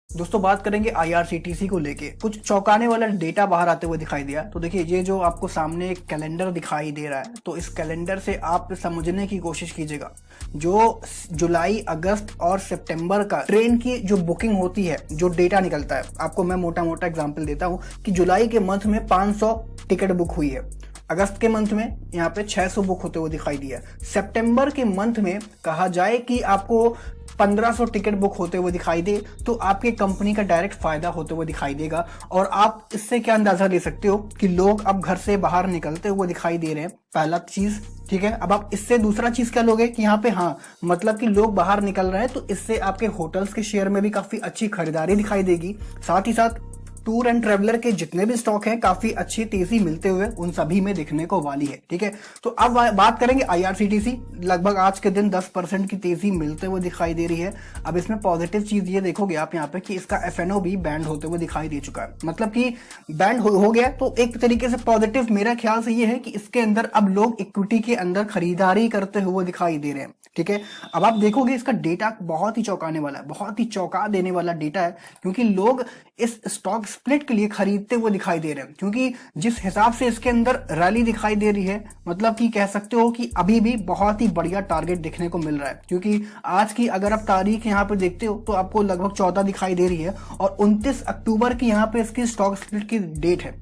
दोस्तों बात करेंगे आईआरसीटीसी को लेके। कुछ चौंकाने वाला डेटा बाहर आते हुए दिखाई दिया। तो देखिए, ये जो आपको सामने एक कैलेंडर दिखाई दे रहा है, तो इस कैलेंडर से आप समझने की कोशिश कीजिएगा। जो जुलाई, अगस्त और सितंबर का ट्रेन की जो बुकिंग होती है, जो डेटा निकलता है, आपको मैं मोटा मोटा एग्जांपल देता हूं कि जुलाई के मंथ में 500 टिकट बुक हुई है, अगस्त के मंथ में यहाँ पे 600 बुक होते हुए दिखाई दिया, सितंबर के मंथ में कहा जाए कि आपको 1500 टिकट बुक होते हुए दिखाई दे, तो आपके कंपनी का डायरेक्ट फायदा होते हुए दिखाई देगा। और आप इससे क्या अंदाजा ले सकते हो कि लोग अब घर से बाहर निकलते हुए दिखाई दे रहे हैं, पहला चीज। ठीक है, अब आप इससे दूसरा चीज क्या लोगे कि यहाँ पे हाँ, मतलब कि लोग बाहर निकल रहे हैं, तो इससे आपके होटल्स के शेयर में भी काफी अच्छी खरीदारी दिखाई देगी। साथ ही साथ टूर एंड ट्रेवलर के जितने भी स्टॉक हैं, काफी अच्छी तेजी मिलते हुए उन सभी में दिखने को वाली है। ठीक है, तो अब बात करेंगे आईआरसीटीसी। लगभग आज के दिन 10% की तेजी मिलते हुए दिखाई दे रही है। अब इसमें पॉजिटिव चीज ये देखोगे आप यहाँ पे कि इसका एफएनओ भी बैंड होते हुए दिखाई दे चुका है, मतलब कि बैंड हो गया। तो एक तरीके से पॉजिटिव मेरा ख्याल से ये है कि इसके अंदर अब लोग इक्विटी के अंदर खरीदारी करते हुए दिखाई दे रहे हैं। ठीक है, अब आप देखोगे इसका डेटा बहुत ही चौंकाने वाला है, बहुत ही चौंका देने वाला डेटा है, क्योंकि लोग इस स्टॉक स्प्लिट के लिए खरीदते हुए दिखाई दे रहे हैं। क्योंकि जिस हिसाब से इसके अंदर रैली दिखाई दे रही है, मतलब कि कह सकते हो कि अभी भी बहुत ही बढ़िया टारगेट देखने को मिल रहा है। क्योंकि आज की अगर आप तारीख यहाँ पे देखते हो तो आपको लगभग 14 दिखाई दे रही है और 29 अक्टूबर की यहाँ पे इसकी स्टॉक स्प्लिट की डेट है।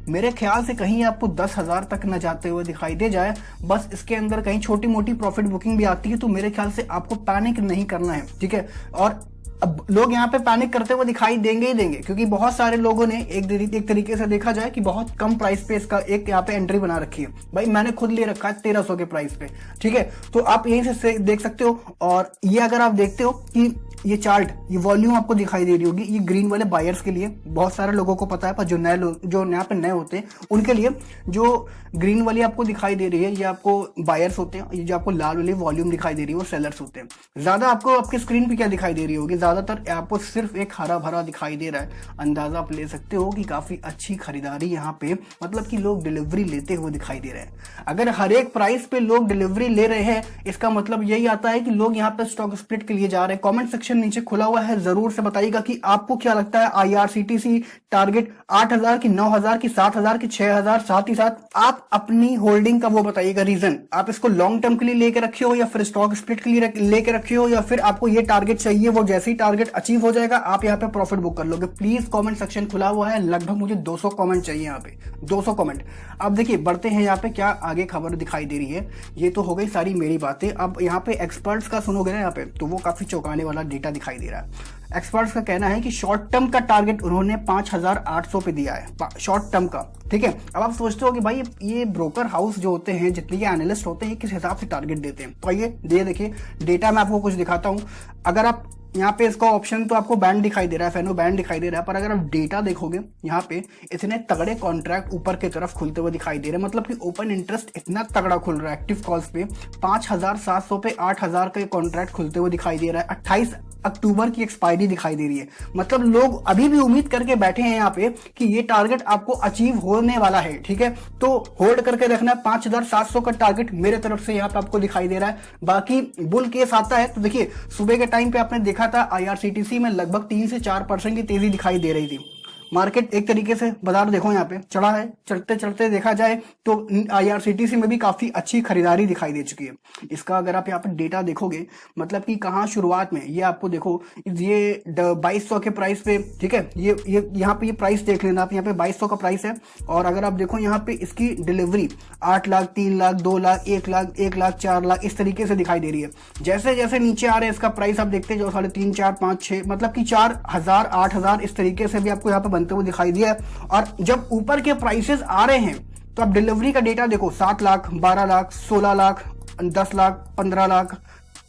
मेरे ख्याल से कहीं आपको 10,000 तक न जाते हुए दिखाई दे जाए, बस इसके अंदर कहीं छोटी मोटी प्रॉफिट बुकिंग भी आती है, तो मेरे ख्याल से आपको पैनिक नहीं करना है। ठीक है, और अब लोग यहाँ पे पैनिक करते हुए दिखाई देंगे ही देंगे, क्योंकि बहुत सारे लोगों ने एक तरीके से देखा जाए कि बहुत कम प्राइस पे इसका एक यहाँ पे एंट्री बना रखी है। भाई मैंने खुद ले रखा है 1300 के प्राइस पे। ठीक है, तो आप यहीं से देख सकते हो। और ये अगर आप देखते हो कि ये चार्ट, ये वॉल्यूम आपको दिखाई दे रही होगी, ये ग्रीन वाले बायर्स के लिए, बहुत सारे लोगों को पता है, पर जो यहाँ पे नए होते हैं उनके लिए जो ग्रीन वाली आपको दिखाई दे रही है, ये आपको बायर्स होते हैं। ये जो आपको लाल वाली वॉल्यूम दिखाई दे रही है वो सेलर्स होते हैं। ज्यादा आपको आपकी स्क्रीन पे क्या दिखाई दे रही होगी, ज्यादातर आपको सिर्फ एक हरा भरा दिखाई दे रहा है। अंदाजा आप ले सकते हो कि काफी अच्छी खरीदारी यहाँ पे, मतलब कि लोग डिलीवरी लेते हुए दिखाई दे रहे हैं। अगर हर एक प्राइस पे लोग डिलीवरी ले रहे हैं, इसका मतलब यही आता है कि लोग यहाँ पे स्टॉक स्प्लिट के लिए जा रहे हैं। कमेंट सेक्शन नीचे खुला हुआ है, जरूर से बताइएगा कि आपको क्या लगता है, आईआरसीटीसी टारगेट 8,000 की, 9,000 की, 7,000 की, 6,000। साथ ही साथ आप अपनी होल्डिंग का वो बताइएगा रीजन, आप इसको लॉन्ग टर्म के लिए लेके रखे हो या फिर स्टॉक स्प्लिट के लिए लेके रखे हो, या फिर आपको ये टारगेट चाहिए, वो जैसे ही टारगेट अचीव हो जाएगा आप यहाँ पे प्रॉफिट बुक कर लोगे। प्लीज कमेंट सेक्शन खुला हुआ है, लगभग मुझे 200 कमेंट चाहिए यहाँ पे, 200 कमेंट। अब देखिए बढ़ते हैं यहाँ पे क्या आगे खबर दिखाई दे रही है। ये तो हो गई सारी मेरी बातें। अब यहाँ पे एक्सपर्ट्स का सुनोगे ना यहाँ पे, तो वो काफी चौंकाने वाला डेटा दिखाई दे रहा है। एक्सपर्ट्स का कहना है कि शॉर्ट टर्म का टारगेट उन्होंने 5,800 पे दिया है, शॉर्ट टर्म का। ठीक है, अब आप सोचते हो कि भाई ये ब्रोकर हाउस जो होते हैं, जितने ये एनालिस्ट होते हैं, किस हिसाब से टारगेट देते हैं। तो ये देखिए डेटा मैं आपको कुछ दिखाता हूं। अगर आप यहाँ पे इसका ऑप्शन तो आपको बैंड दिखाई दे रहा है, फैनो बैंड दिखाई दे रहा है, पर अगर आप डेटा देखोगे यहाँ पे इतने तगड़े कॉन्ट्रैक्ट ऊपर की तरफ खुलते हुए दिखाई दे रहे हैं, मतलब कि ओपन इंटरेस्ट इतना तगड़ा खुल रहा है। एक्टिव कॉल्स पे 5,700 पे 8,000 का कॉन्ट्रैक्ट खुलते हुए दिखाई दे रहा है। 28 अक्टूबर की एक्सपायरी दिखाई दे रही है, मतलब लोग अभी भी उम्मीद करके बैठे हैं यहाँ पे कि ये टारगेट आपको अचीव होने वाला है। ठीक है, तो होल्ड करके रखना। 5,700 का टारगेट मेरे तरफ से यहाँ पे आपको दिखाई दे रहा है। बाकी बुल केस आता है तो देखिए, सुबह के टाइम पे आपने देखा था आईआरसीटीसी में लगभग 3 से 4% की तेजी दिखाई दे रही थी। मार्केट एक तरीके से, बाजार देखो यहाँ पे चढ़ा है, चढ़ते चढ़ते देखा जाए तो आईआरसीटीसी में भी काफी अच्छी खरीदारी दिखाई दे चुकी है। इसका अगर आप यहाँ पे डेटा देखोगे, मतलब कि कहाँ शुरुआत में, ये आपको देखो, ये 2200 के प्राइस पे। ठीक है, ये यहाँ पे ये प्राइस देख लेना आप, यहाँ पे 2200 का प्राइस है। और अगर आप देखो यहाँ पे इसकी डिलीवरी 8 लाख, 3 लाख, 2 लाख, 1 लाख, 1 लाख, 4 लाख, इस तरीके से दिखाई दे रही है। जैसे जैसे नीचे आ रहे हैं इसका प्राइस आप देखते जो 3.5, 4, 5, 6, मतलब कि 4,000, 8,000 इस तरीके से भी आपको यहाँ पे बनते हुए दिखाई दिया है। और जब ऊपर के प्राइसेस आ रहे हैं तो आप डिलीवरी का डेटा देखो, 7 लाख, 12 लाख, 16 लाख, 10 लाख, 15 लाख।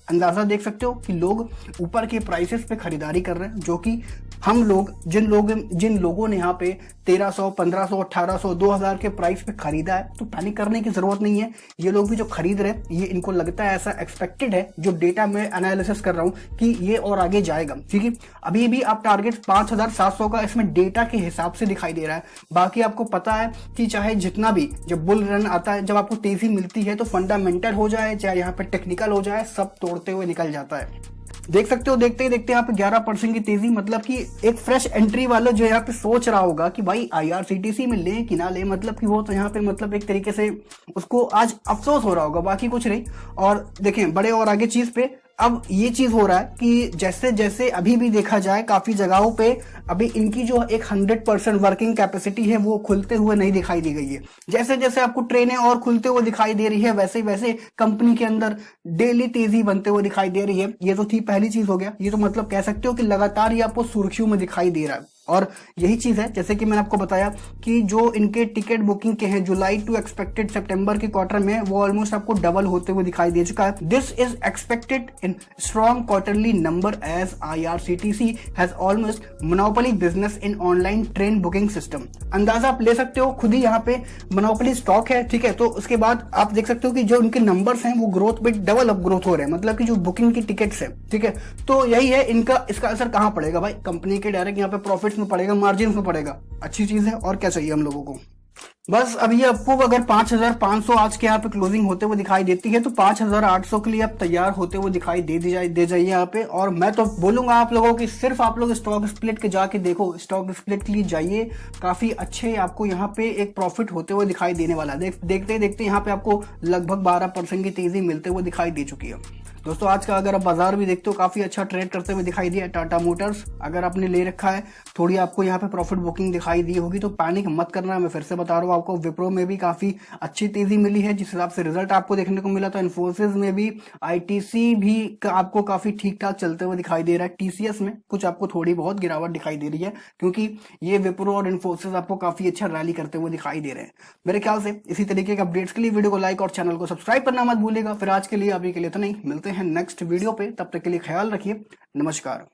अंदाजा देख सकते हो कि लोग ऊपर के प्राइसेस पे खरीदारी कर रहे हैं, जो कि हम लोग जिन लोगों ने यहाँ पे 1300, 1500, 1800, 2000 के प्राइस पे खरीदा है, तो पैनिक करने की जरूरत नहीं है। ये लोग भी जो खरीद रहे हैं, ये इनको लगता है, ऐसा एक्सपेक्टेड है, जो डेटा में एनालिसिस कर रहा हूं कि ये और आगे जाएगा। ठीक है, अभी भी आप टारगेट 5,700 का इसमें डेटा के हिसाब से दिखाई दे रहा है। बाकी आपको पता है कि चाहे जितना भी जब बुल रन आता है, जब आपको तेजी मिलती है, तो फंडामेंटल हो जाए चाहे यहाँ पे टेक्निकल हो जाए, सब तोड़ते हुए निकल जाता है। देख सकते हो देखते ही देखते यहाँ पे 11% की तेजी, मतलब कि एक फ्रेश एंट्री वाला जो यहाँ पे सोच रहा होगा कि भाई आईआरसीटीसी में ले कि ना ले, मतलब कि वो तो यहाँ पे मतलब एक तरीके से उसको आज अफसोस हो रहा होगा, बाकी कुछ नहीं। और देखें बड़े और आगे चीज पे अब ये चीज हो रहा है कि जैसे जैसे अभी भी देखा जाए काफी जगहों पे अभी इनकी जो एक 100% वर्किंग कैपेसिटी है वो खुलते हुए नहीं दिखाई दी गई है। जैसे जैसे आपको ट्रेनें और खुलते हुए दिखाई दे रही है वैसे वैसे कंपनी के अंदर डेली तेजी बनते हुए दिखाई दे रही है। ये तो थी पहली चीज हो गया, ये तो मतलब कह सकते हो कि लगातार ये आपको सुर्खियों में दिखाई दे रहा है। और यही चीज है जैसे कि मैंने आपको बताया कि जो इनके टिकट बुकिंग के हैं जुलाई टू एक्सपेक्टेड सितंबर के क्वार्टर में वो ऑलमोस्ट आपको डबल होते हुए दिखाई दे चुका है। This is expected in strong quarterly number as IRCTC has almost monopoly business in online train booking system. अंदाजा आप ले सकते हो खुद ही, यहाँ पे मोनोपोली स्टॉक है, ठीक है। तो उसके बाद आप देख सकते हो कि जो उनके नंबर्स हैं वो ग्रोथ पे डबल अप ग्रोथ हो रहे हैं, मतलब कि जो बुकिंग की टिकट्स है, ठीक है। तो यही है इनका, इसका असर कहाँ पड़ेगा भाई, कंपनी के डायरेक्ट यहाँ पे प्रॉफिट्स में पड़ेगा, मार्जिन में पड़ेगा। अच्छी चीज है और क्या चाहिए हम लोगों को। बस अब ये आपको अगर 5500 आज के यहाँ पे क्लोजिंग होते हुए दिखाई देती है तो 5800 के लिए आप तैयार होते हुए दिखाई दे जाइए यहाँ पे। और मैं तो बोलूंगा आप लोगों की सिर्फ आप लोग स्टॉक स्प्लिट के जाके देखो, स्टॉक स्प्लिट के लिए जाइए, काफी अच्छे आपको यहाँ पे एक प्रॉफिट होते हुए दिखाई देने वाला है। देखते देखते यहाँ पे आपको लगभग 12% की तेजी मिलते हुए दिखाई दे चुकी है। दोस्तों आज का अगर आप बाजार भी देखते हो काफी अच्छा ट्रेड करते हुए दिखाई दिया। टाटा मोटर्स अगर आपने ले रखा है, थोड़ी आपको यहाँ पे प्रॉफिट बुकिंग दिखाई दी होगी तो पैनिक मत करना, मैं फिर से बता रहा हूँ आपको। विप्रो में भी काफी अच्छी तेजी मिली है जिस हिसाब से रिजल्ट आपको देखने को मिला, तो इन्फोसिस में भी, आईटीसी भी आपको काफी ठीक ठाक चलते हुए दिखाई दे रहा है। टीसीएस में कुछ आपको थोड़ी बहुत गिरावट दिखाई दे रही है क्योंकि ये विप्रो और इन्फोसिस आपको काफी अच्छा रैली करते हुए दिखाई दे रहे हैं। मेरे ख्याल से इसी तरीके के अपडेट्स के लिए वीडियो को लाइक और चैनल को सब्सक्राइब करना मत भूलिएगा। फिर आज के लिए अभी के लिए तो नहीं, मिलते हैं नेक्स्ट वीडियो पे, तब तक के लिए ख्याल रखिए, नमस्कार।